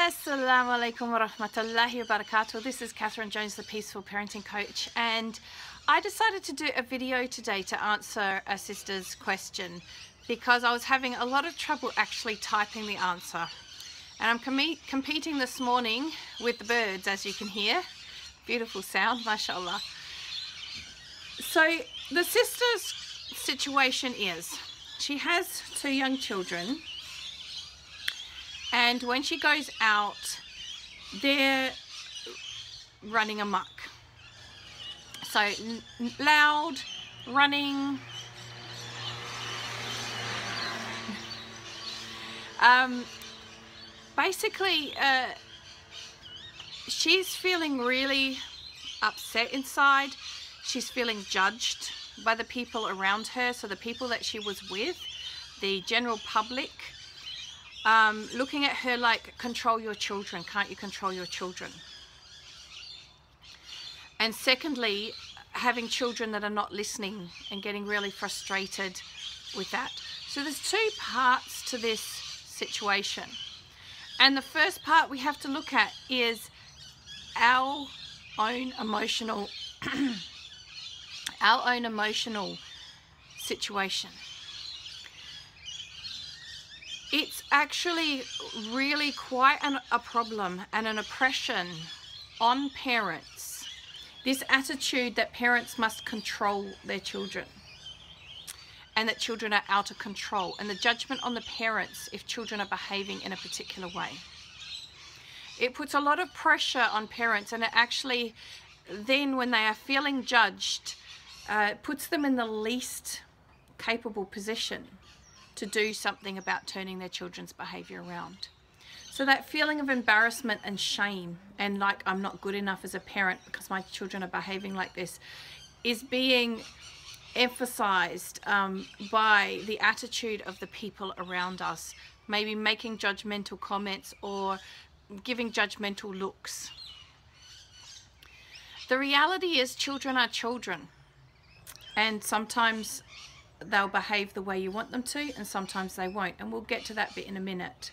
Assalamu alaikum wa rahmatullahi wa barakatuh. This is Catherine Jones, the Peaceful Parenting Coach, and I decided to do a video today to answer a sister's question because I was having a lot of trouble actually typing the answer. And I'm competing this morning with the birds, as you can hear. Beautiful sound, mashallah. So the sister's situation is, she has 2 young children, and when she goes out, they're running amok. So loud, running. Basically, she's feeling really upset inside. She's feeling judged by the people around her. So the people that she was with, the general public, looking at her like, control your children, can't you control your children? And secondly, having children that are not listening and getting really frustrated with that. So there's 2 parts to this situation. And the first part we have to look at is our own emotional situation. It's actually really quite a problem and an oppression on parents. This attitude that parents must control their children and that children are out of control, and the judgment on the parents if children are behaving in a particular way. It puts a lot of pressure on parents, and it actually then, when they are feeling judged, puts them in the least capable position to do something about turning their children's behavior around. So that feeling of embarrassment and shame, and like, I'm not good enough as a parent because my children are behaving like this, is being emphasized by the attitude of the people around us, maybe making judgmental comments or giving judgmental looks. The reality is, children are children, and sometimes they'll behave the way you want them to, and sometimes they won't, and we'll get to that bit in a minute.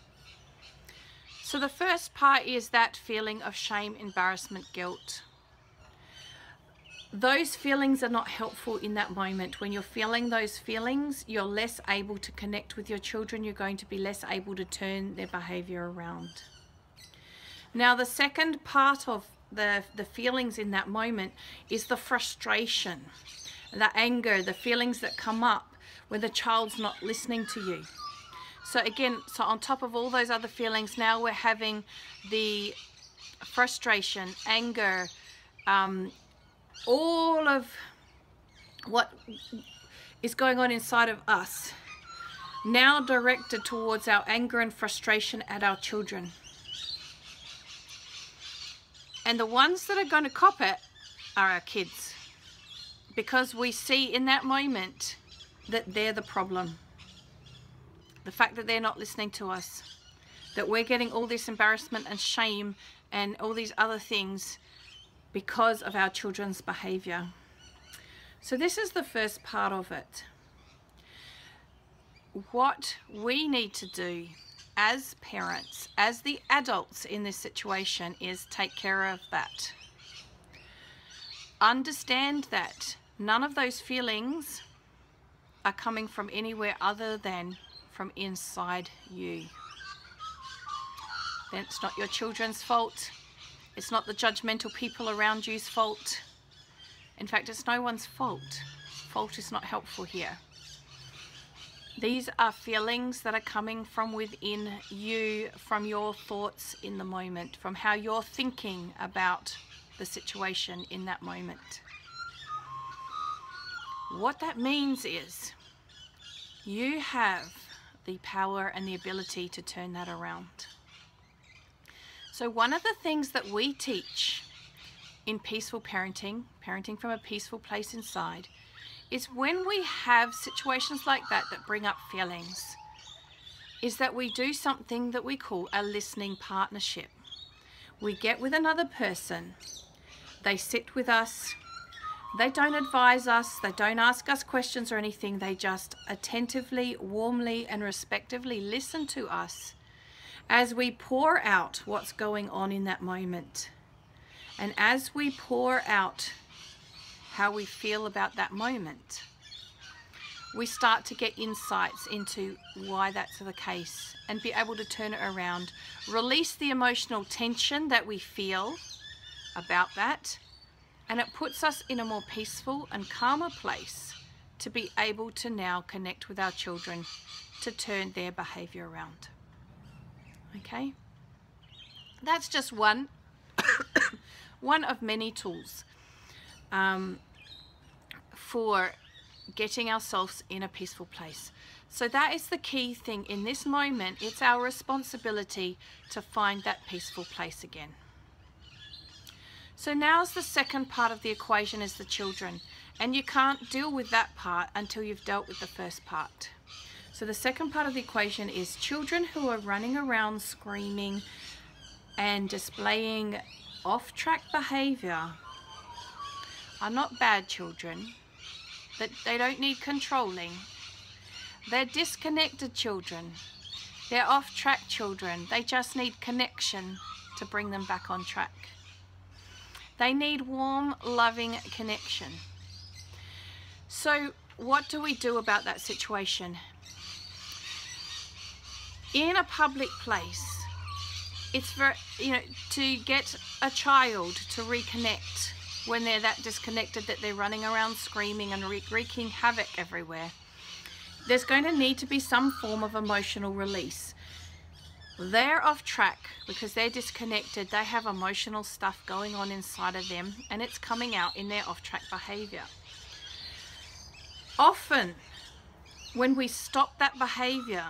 So the first part is that feeling of shame, embarrassment, guilt. Those feelings are not helpful in that moment. When you're feeling those feelings, you're less able to connect with your children. You're going to be less able to turn their behavior around. Now, the second part of the feelings in that moment is the frustration, the anger, the feelings that come up when the child's not listening to you. So again, so on top of all those other feelings, now we're having the frustration, anger, all of what is going on inside of us, now directed towards our anger and frustration at our children. And the ones that are going to cop it are our kids, because we see in that moment that they're the problem. The fact that they're not listening to us, that we're getting all this embarrassment and shame and all these other things because of our children's behavior. So this is the first part of it. What we need to do as parents, as the adults in this situation, is take care of that. Understand that none of those feelings are coming from anywhere other than from inside you. Then it's not your children's fault. It's not the judgmental people around you's fault. In fact, it's no one's fault. Fault is not helpful here. These are feelings that are coming from within you, from your thoughts in the moment, from how you're thinking about the situation in that moment. What that means is you have the power and the ability to turn that around. So one of the things that we teach in peaceful parenting, parenting from a peaceful place inside, is when we have situations like that that bring up feelings, is that we do something that we call a listening partnership. We get with another person, they sit with us, they don't advise us, they don't ask us questions or anything, they just attentively, warmly and respectively listen to us as we pour out what's going on in that moment, and as we pour out how we feel about that moment, we start to get insights into why that's the case and be able to turn it around, release the emotional tension that we feel about that, and it puts us in a more peaceful and calmer place to be able to now connect with our children to turn their behavior around. Okay? That's just one of many tools for getting ourselves in a peaceful place. So that is the key thing in this moment. It's our responsibility to find that peaceful place again. So now's the second part of the equation, is the children. And you can't deal with that part until you've dealt with the first part. So the second part of the equation is children who are running around screaming and displaying off-track behavior are not bad children. That they don't need controlling. They're disconnected children. They're off-track children. They just need connection to bring them back on track. They need warm, loving connection. So what do we do about that situation? In a public place, it's very, to get a child to reconnect when they're that disconnected that they're running around screaming and wreaking havoc everywhere, there's going to need to be some form of emotional release. They're off track because they're disconnected. They have emotional stuff going on inside of them, and it's coming out in their off-track behavior. Often, when we stop that behavior,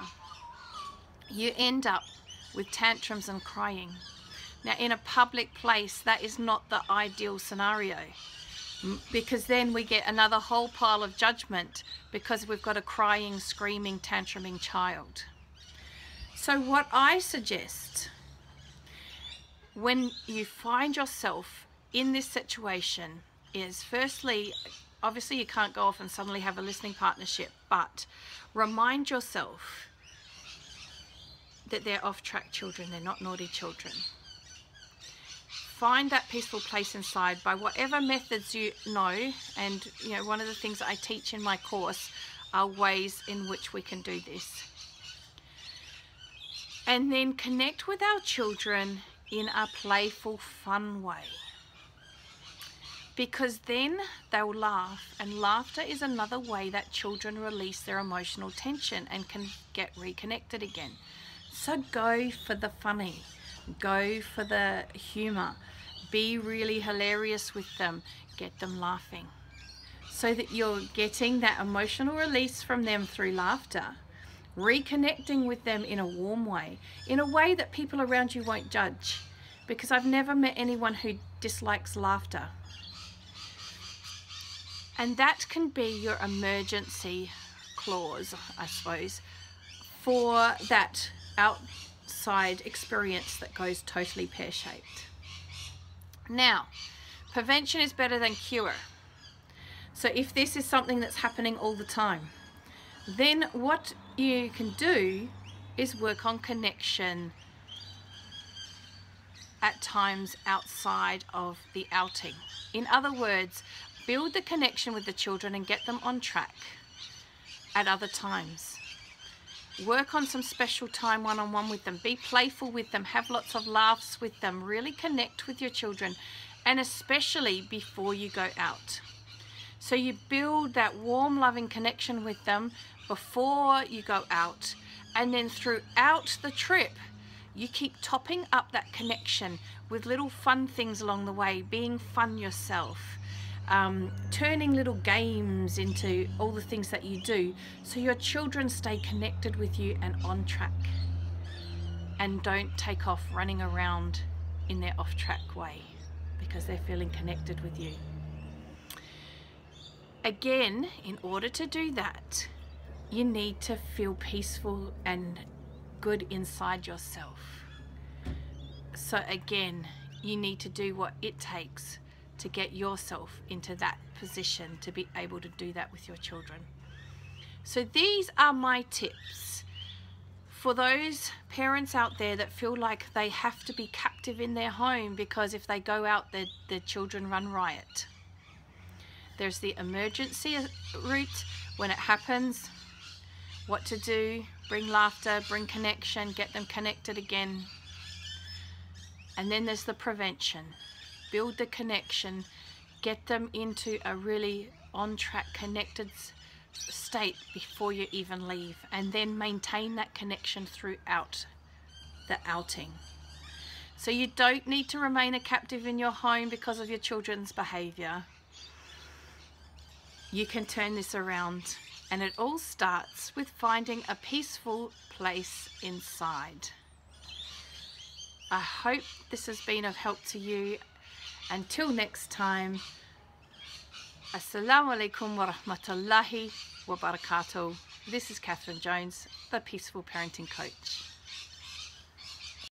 you end up with tantrums and crying. Now, in a public place, that is not the ideal scenario, because then we get another whole pile of judgment because we've got a crying, screaming, tantruming child. So what I suggest, when you find yourself in this situation, is firstly, obviously you can't go off and suddenly have a listening partnership, but remind yourself that they're off-track children, they're not naughty children. Find that peaceful place inside by whatever methods you know, and one of the things that I teach in my course are ways in which we can do this. And then connect with our children in a playful, fun way. Because then they'll laugh, and laughter is another way that children release their emotional tension and can get reconnected again. So go for the funny, go for the humor, be really hilarious with them, get them laughing, so that you're getting that emotional release from them through laughter, reconnecting with them in a warm way, in a way that people around you won't judge, because I've never met anyone who dislikes laughter. And that can be your emergency clause, I suppose, for that outside experience that goes totally pear-shaped. Now, prevention is better than cure. So if this is something that's happening all the time, then what you can do is work on connection at times outside of the outing. In other words, build the connection with the children and get them on track at other times. Work on some special time one-on-one with them. Be playful with them. Have lots of laughs with them. Really connect with your children, and especially before you go out. So you build that warm, loving connection with them before you go out, and then throughout the trip, you keep topping up that connection with little fun things along the way, being fun yourself. Turning little games into all the things that you do, so your children stay connected with you and on track, and don't take off running around in their off-track way because they're feeling connected with you. Again, in order to do that, you need to feel peaceful and good inside yourself. So again, you need to do what it takes to get yourself into that position to be able to do that with your children. So these are my tips For those parents out there that feel like they have to be captive in their home because if they go out, their children run riot. There's the emergency route when it happens, what to do, bring laughter, bring connection, get them connected again. And then there's the prevention. Build the connection, get them into a really on-track, connected state before you even leave, and then maintain that connection throughout the outing. So you don't need to remain a captive in your home because of your children's behavior. You can turn this around, and it all starts with finding a peaceful place inside. I hope this has been of help to you. Until next time, Assalamu alaikum wa rahmatullahi wa barakatuh. This is Catherine Jones, the Peaceful Parenting Coach.